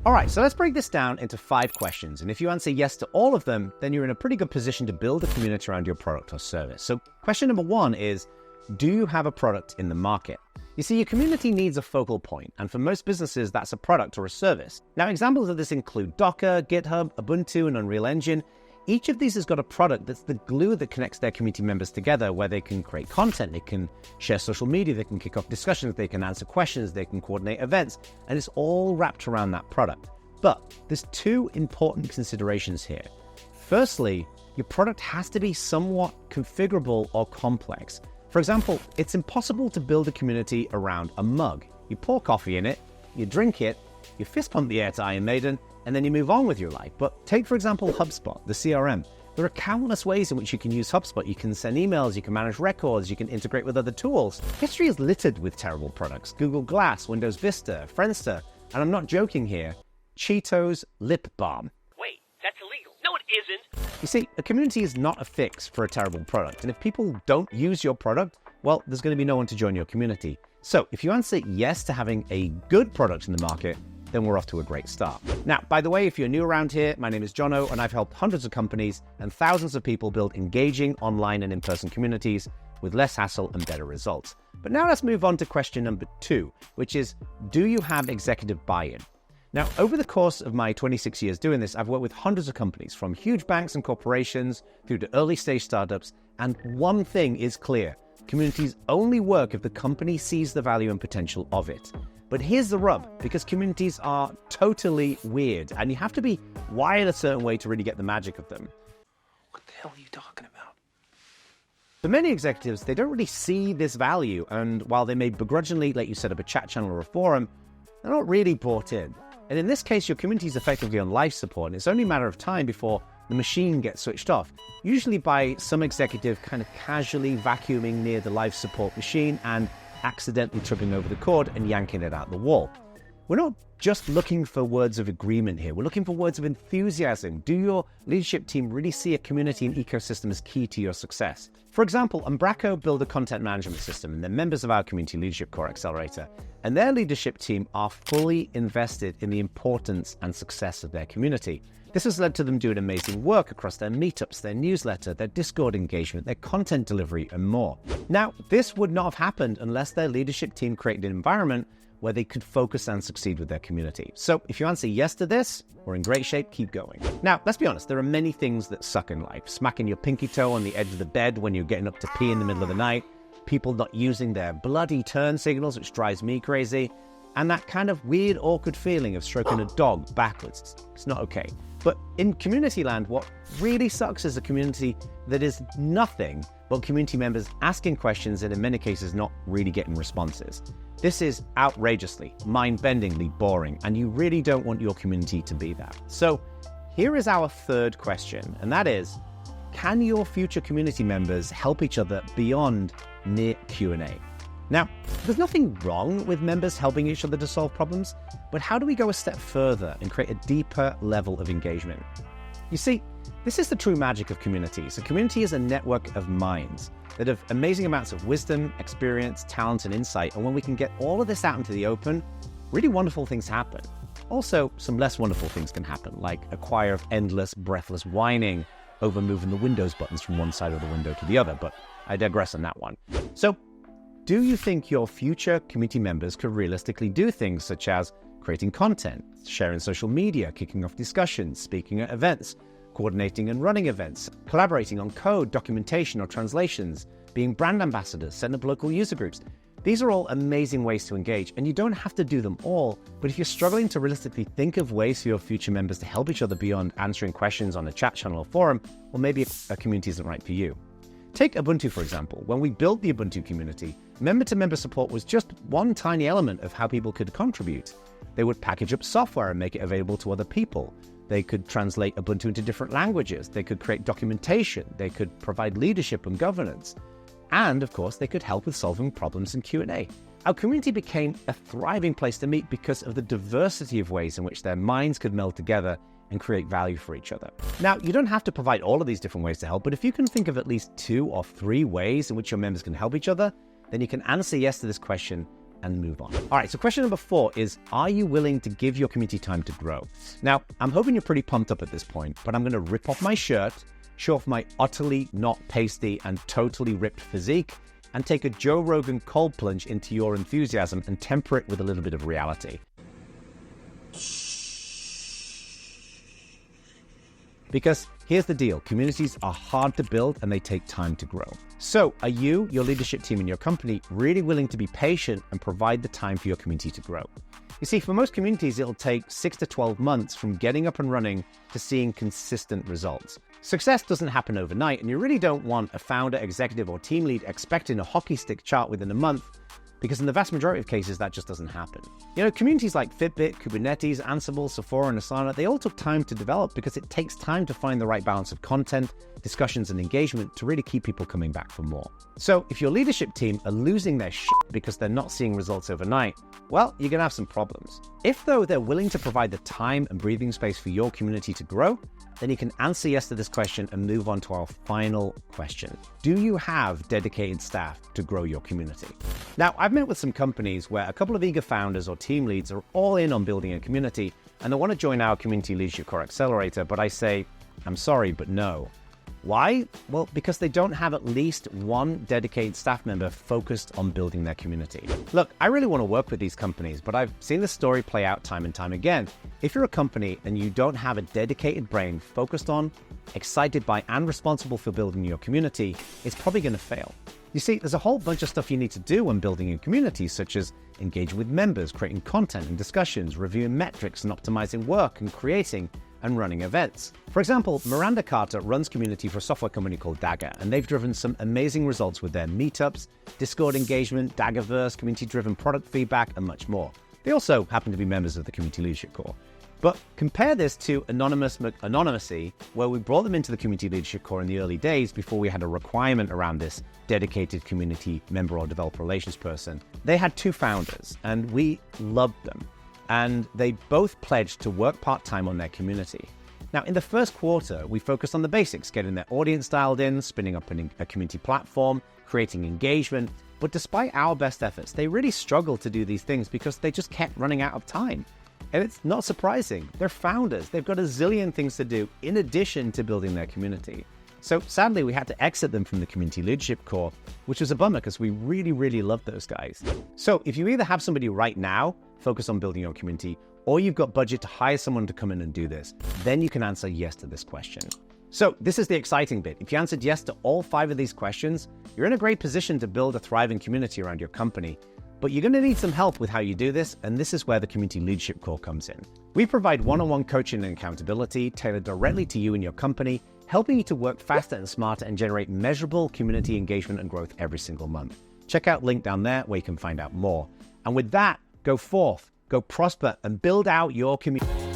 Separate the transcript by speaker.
Speaker 1: All right, so let's break this down into 5 questions. And if you answer yes to all of them, then you're in a pretty good position to build a community around your product or service. So question number 1 is, do you have a product in the market? You see, your community needs a focal point, and for most businesses, that's a product or a service. Now, examples of this include Docker, GitHub, Ubuntu, and Unreal Engine. Each of these has got a product that's the glue that connects their community members together, where they can create content, they can share social media, they can kick off discussions, they can answer questions, they can coordinate events, and it's all wrapped around that product. But there's 2 important considerations here. Firstly, your product has to be somewhat configurable or complex. For example, it's impossible to build a community around a mug. You pour coffee in it, you drink it, you fist pump the air to Iron Maiden, and then you move on with your life. But take, for example, HubSpot, the CRM. There are countless ways in which you can use HubSpot. You can send emails, you can manage records, you can integrate with other tools. History is littered with terrible products. Google Glass, Windows Vista, Friendster, and I'm not joking here, Cheetos lip balm.
Speaker 2: Wait, that's illegal. No, it isn't.
Speaker 1: You see, a community is not a fix for a terrible product. And if people don't use your product, well, there's going to be no one to join your community. So if you answer yes to having a good product in the market, then we're off to a great start. Now, by the way, if you're new around here, my name is Jono, and I've helped hundreds of companies and thousands of people build engaging online and in-person communities with less hassle and better results. But now let's move on to question number 2, which is, do you have executive buy-in? Now, over the course of my 26 years doing this, I've worked with hundreds of companies, from huge banks and corporations through to early-stage startups, and one thing is clear: communities only work if the company sees the value and potential of it. But here's the rub, because communities are totally weird, and you have to be wired a certain way to really get the magic of them.
Speaker 2: What the hell are you talking about?
Speaker 1: For many executives, they don't really see this value, and while they may begrudgingly let you set up a chat channel or a forum, they're not really bought in. And in this case, your community is effectively on life support, and it's only a matter of time before the machine gets switched off, usually by some executive kind of casually vacuuming near the life support machine and accidentally tripping over the cord and yanking it out the wall. We're not just looking for words of agreement here. We're looking for words of enthusiasm. Do your leadership team really see a community and ecosystem as key to your success? For example, Umbraco build a content management system, and they're members of our Community Leadership Core Accelerator, and their leadership team are fully invested in the importance and success of their community. This has led to them doing amazing work across their meetups, their newsletter, their Discord engagement, their content delivery, and more. Now, this would not have happened unless their leadership team created an environment where they could focus and succeed with their community. So if you answer yes to this, we're in great shape, keep going. Now, let's be honest, there are many things that suck in life. Smacking your pinky toe on the edge of the bed when you're getting up to pee in the middle of the night, people not using their bloody turn signals, which drives me crazy, and that kind of weird, awkward feeling of stroking a dog backwards. It's not okay. But in community land, what really sucks is a community that is nothing but community members asking questions and in many cases not really getting responses. This is outrageously, mind-bendingly boring, and you really don't want your community to be that. So here is our 3rd question, and that is, can your future community members help each other beyond mere Q&A? Now, there's nothing wrong with members helping each other to solve problems, but how do we go a step further and create a deeper level of engagement? You see, this is the true magic of communities. A community is a network of minds that have amazing amounts of wisdom, experience, talent, and insight, and when we can get all of this out into the open, really wonderful things happen. Also, some less wonderful things can happen, like a choir of endless, breathless whining over moving the Windows buttons from one side of the window to the other, but I digress on that one. So, do you think your future community members could realistically do things such as creating content, sharing social media, kicking off discussions, speaking at events, coordinating and running events, collaborating on code, documentation, or translations, being brand ambassadors, setting up local user groups? These are all amazing ways to engage, and you don't have to do them all, but if you're struggling to realistically think of ways for your future members to help each other beyond answering questions on a chat channel or forum, well, maybe a community isn't right for you. Take Ubuntu, for example. When we built the Ubuntu community, member-to-member support was just one tiny element of how people could contribute. They would package up software and make it available to other people. They could translate Ubuntu into different languages. They could create documentation. They could provide leadership and governance. And, of course, they could help with solving problems in Q&A. Our community became a thriving place to meet because of the diversity of ways in which their minds could meld together and create value for each other. Now, you don't have to provide all of these different ways to help, but if you can think of at least 2 or 3 ways in which your members can help each other, then you can answer yes to this question and move on. All right, so question number 4 is, are you willing to give your community time to grow? Now, I'm hoping you're pretty pumped up at this point, but I'm going to rip off my shirt, show off my utterly not pasty and totally ripped physique, and take a Joe Rogan cold plunge into your enthusiasm and temper it with a little bit of reality. Because here's the deal, communities are hard to build and they take time to grow. So are you, your leadership team, and your company really willing to be patient and provide the time for your community to grow? You see, for most communities, it'll take 6 to 12 months from getting up and running to seeing consistent results. Success doesn't happen overnight, and you really don't want a founder, executive, or team lead expecting a hockey stick chart within a month, because in the vast majority of cases, that just doesn't happen. You know, communities like Fitbit, Kubernetes, Ansible, Sephora, and Asana, they all took time to develop because it takes time to find the right balance of content, discussions, and engagement to really keep people coming back for more. So if your leadership team are losing their shit because they're not seeing results overnight, well, you're gonna have some problems. If, though, they're willing to provide the time and breathing space for your community to grow, then you can answer yes to this question and move on to our final question. Do you have dedicated staff to grow your community? Now, I've met with some companies where a couple of eager founders or team leads are all in on building a community and they want to join our Community Leadership Core Accelerator, but I say, I'm sorry, but no. Why? Well, because they don't have at least one dedicated staff member focused on building their community. Look, I really want to work with these companies, but I've seen this story play out time and time again. If you're a company and you don't have a dedicated brain focused on, excited by, and responsible for building your community, it's probably going to fail. You see, there's a whole bunch of stuff you need to do when building a community, such as engaging with members, creating content and discussions, reviewing metrics and optimizing work, and creating and running events. For example, Miranda Carter runs community for a software company called Dagger, and they've driven some amazing results with their meetups, Discord engagement, Daggerverse, community-driven product feedback, and much more. They also happen to be members of the Community Leadership Core. But compare this to Anonymous, where we brought them into the Community Leadership Core in the early days before we had a requirement around this dedicated community member or developer relations person. They had 2 founders, and we loved them. And they both pledged to work part-time on their community. Now, in the first quarter, we focused on the basics, getting their audience dialed in, spinning up a community platform, creating engagement. But despite our best efforts, they really struggled to do these things because they just kept running out of time. And it's not surprising. They're founders. They've got a zillion things to do in addition to building their community. So sadly, we had to exit them from the Community Leadership Core, which was a bummer because we really, really loved those guys. So if you either have somebody right now focus on building your community, or you've got budget to hire someone to come in and do this, then you can answer yes to this question. So this is the exciting bit. If you answered yes to all 5 of these questions, you're in a great position to build a thriving community around your company. But you're going to need some help with how you do this, and this is where the Community Leadership Core comes in. We provide one-on-one coaching and accountability tailored directly to you and your company, helping you to work faster and smarter and generate measurable community engagement and growth every single month. Check out link down there where you can find out more. And with that, go forth, go prosper, and build out your community.